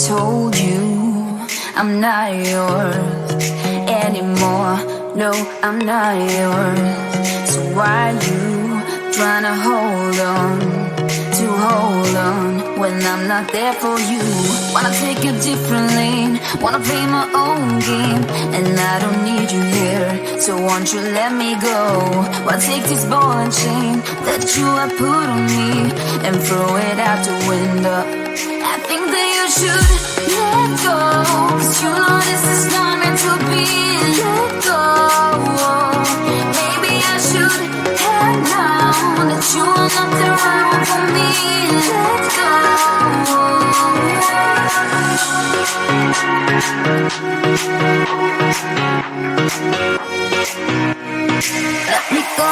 told you I'm not yours anymore. No, I'm not yours. So why you trying to hold on when I'm not there for you? Wanna take a different lane, wanna play my own game, and I don't need you here, so won't you let me go? Wanna take this ball and chain that you have put on me and throw it out the window. I think that you should let go, 'cause you know this is not meant to be. Let go. Maybe I should have known that you are not the right one for me. Let go. Let me go.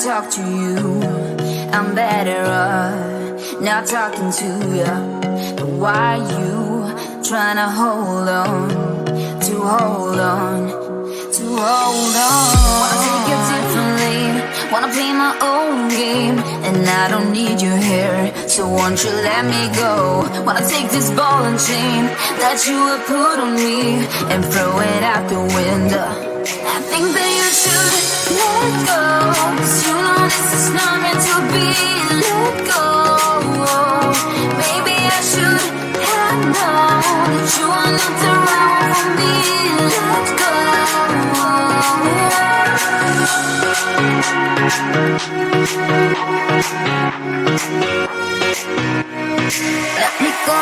Talk to you, I'm better off not talking to you. But why you trying to hold on? Wanna take it differently, wanna play my own game, and I don't need you here, so won't you let me go? Wanna take this ball and chain that you have put on me and throw it out the window. I think that you should let go, 'cause you know this is not meant to be. Let go. Maybe I should have known that you are not the right one for me. Let go. Let me go.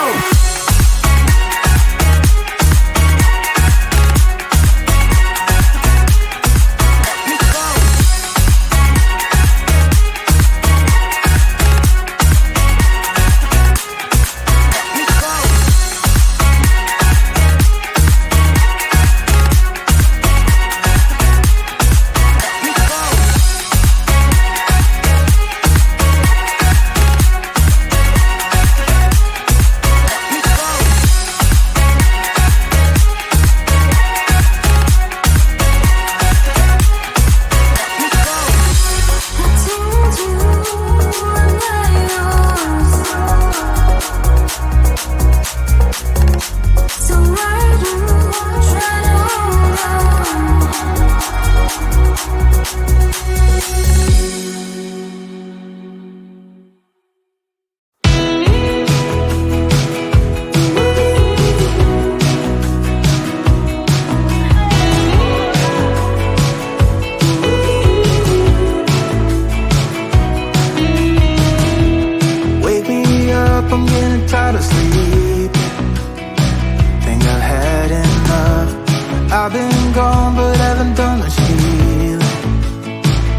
I've been gone but haven't done much healing.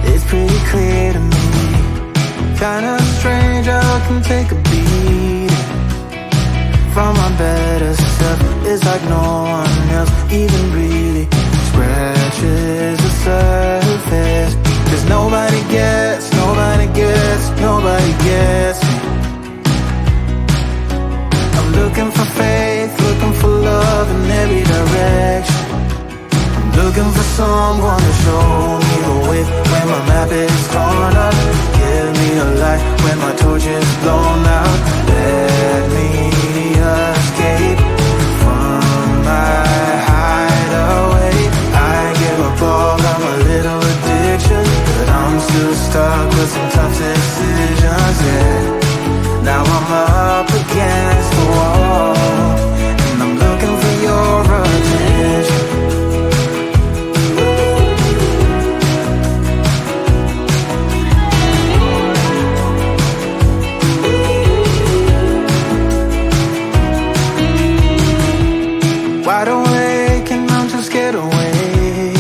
It's pretty clear to me, kinda strange how I can take a beating from my better self. It's like no one else even really scratches the surface. 'Cause nobody gets me. I'm looking for faith, looking for love in every direction. Looking for someone to show me the way when my map is torn up. Give me a light when my torch is blown out. Let me escape from my hideaway. I give up all of my little addictions, but I'm still stuck with some tough decisions, yeah. Now I'm up against the wall, and I'm looking for your attention. Wide awake and I'm just scared away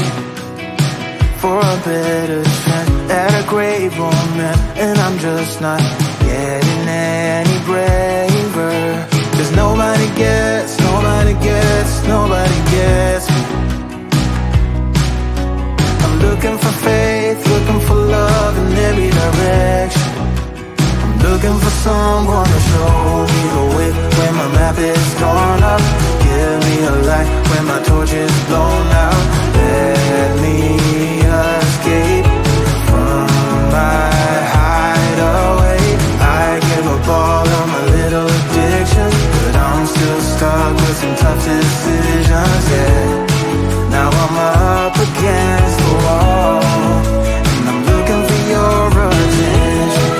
for a better chance at a great romance, and I'm just not getting braver. 'Cause nobody gets me. I'm looking for faith, looking for love in every direction. I'm looking for someone to show me the way when my map is torn up. Give me a light when my torch is blown out. Let me escape from my hideaway. I give up all of my little addictions, but I'm still stuck with some tough decisions, yeah. Now I'm up against the wall, and I'm looking for your attention.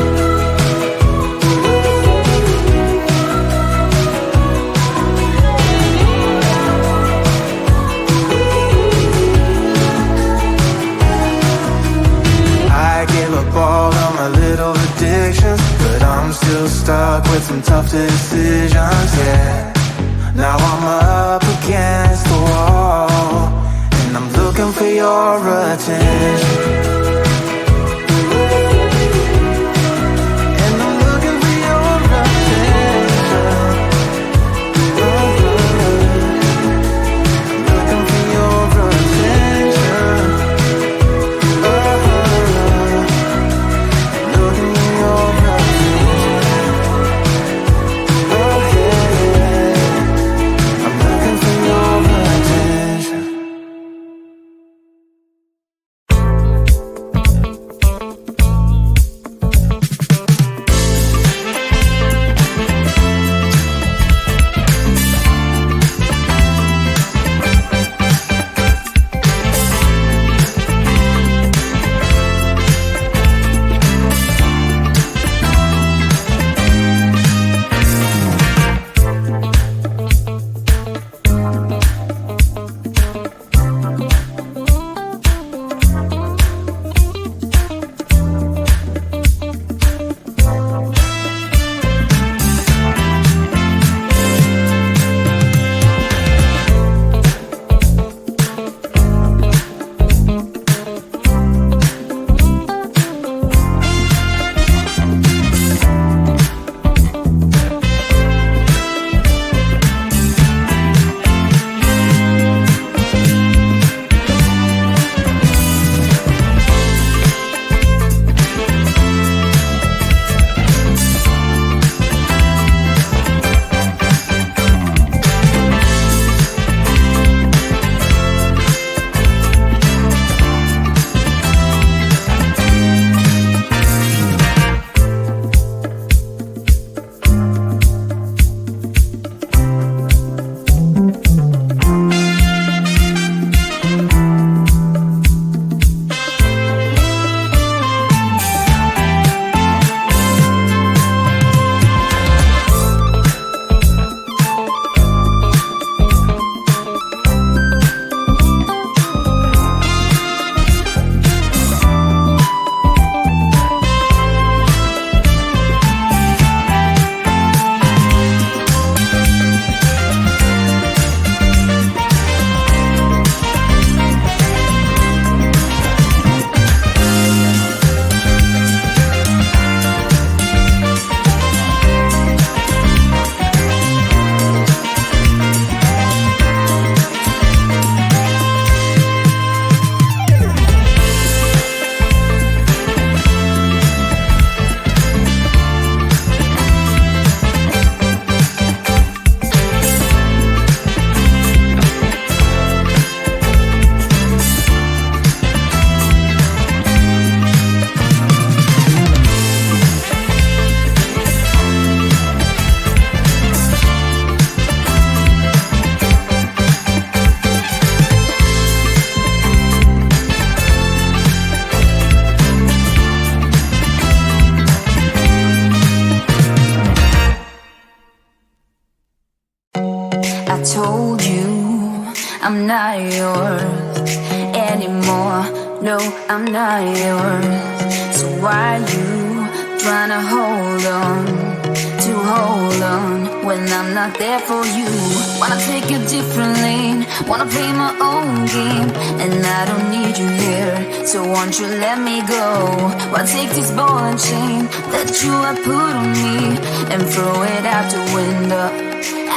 I gave up all of my little addictions, but I'm still stuck with some tough decisions, yeah. Now I'm up against the wall, and I'm looking for your attention. And I'm looking for your attention. Looking for your attention. Looking for your attention. Oh yeah. I'm looking for your attention. told you I'm not yours anymore. No, I'm not yours. So why you trying to hold on when I'm not there for you. Wanna take a different lane, wanna play my own game, and I don't need you here, so won't you let me go? Wanna take this ball and chain that you have put on me and throw it out the window.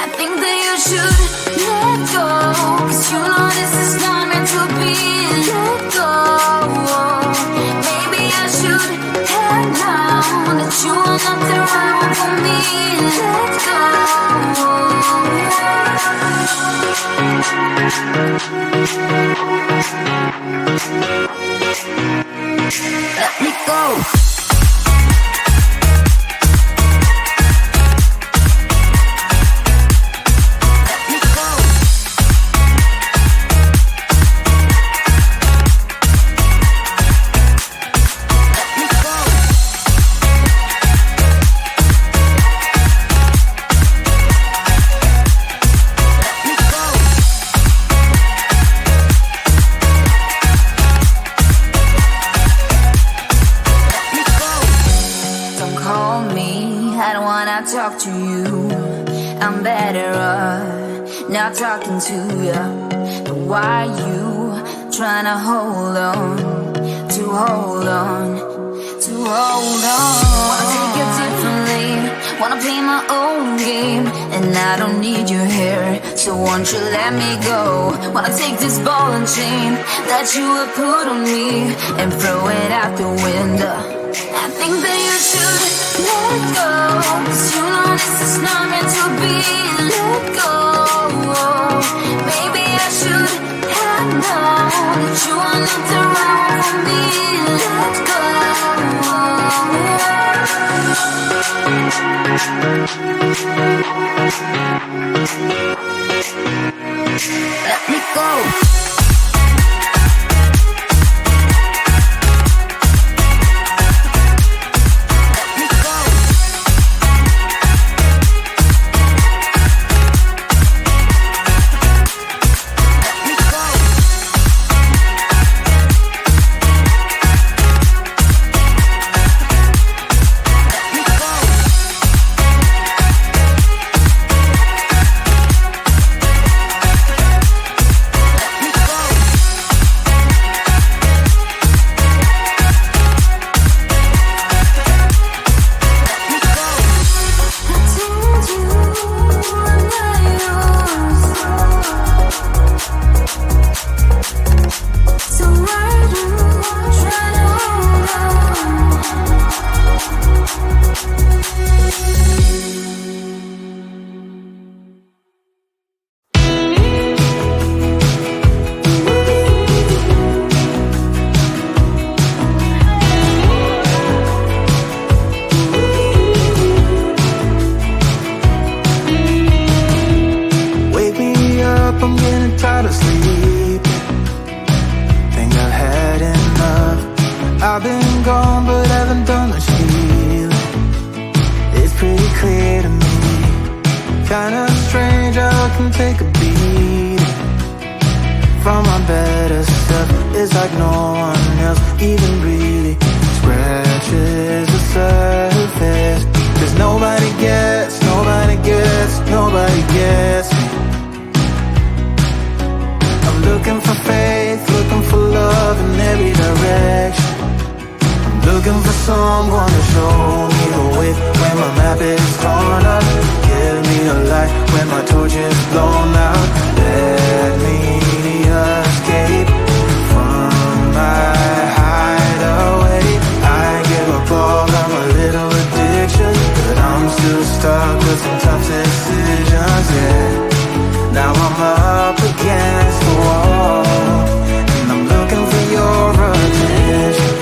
I think that you should let go, 'cause you know this is not meant to be. Let go. Maybe I should have known that you are not the right one for me. Let go. Let me go. Talk to you, I'm better off not talking to you. But why you trying to hold on, to hold on, to hold on? Wanna take it differently, wanna play my own game, and I don't need you here, so won't you let me go? Wanna take this ball and chain that you have put on me and throw it out the window. I think that you should let go, 'cause you know this is not meant to be. Let go. Maybe I should have known that you are not the right one for me. Let go. Let me go. I'm getting tired of sleeping. Think I've had enough. I've been gone but haven't done much healing. It's pretty clear to me. Kinda strange how I can take a beating from my better stuff. It's like no one else even really scratches the surface. 'Cause nobody gets me. Looking for faith, looking for love in every direction. I'm looking for someone to show me the way when my map is torn up. Give me a light when my torch is blown out. Let me escape from my hideaway. I give up all of my little addictions, but I'm still stuck with some tough decisions, yeah. Now I'm up against the wall, and I'm looking for your attention.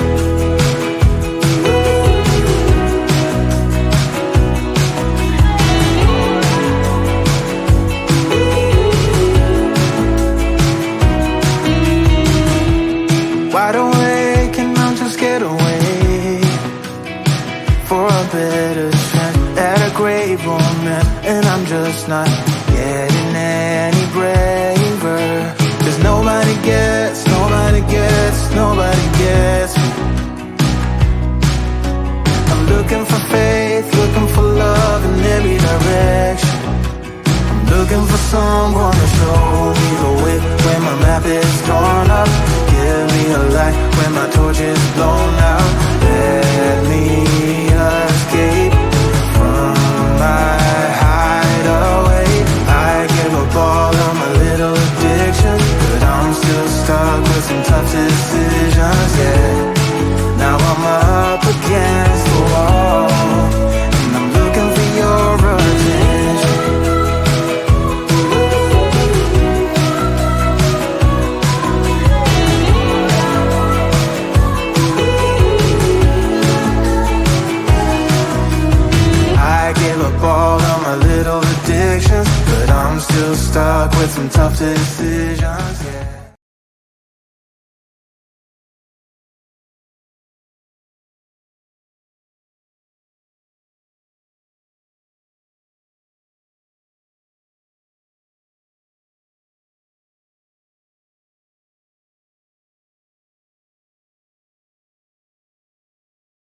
Wide awake and I'm just scared away for a better chance at a great romance, and I'm just not getting any braver. 'Cause nobody gets me. I'm looking for faith, looking for love in every direction. decisions, yeah.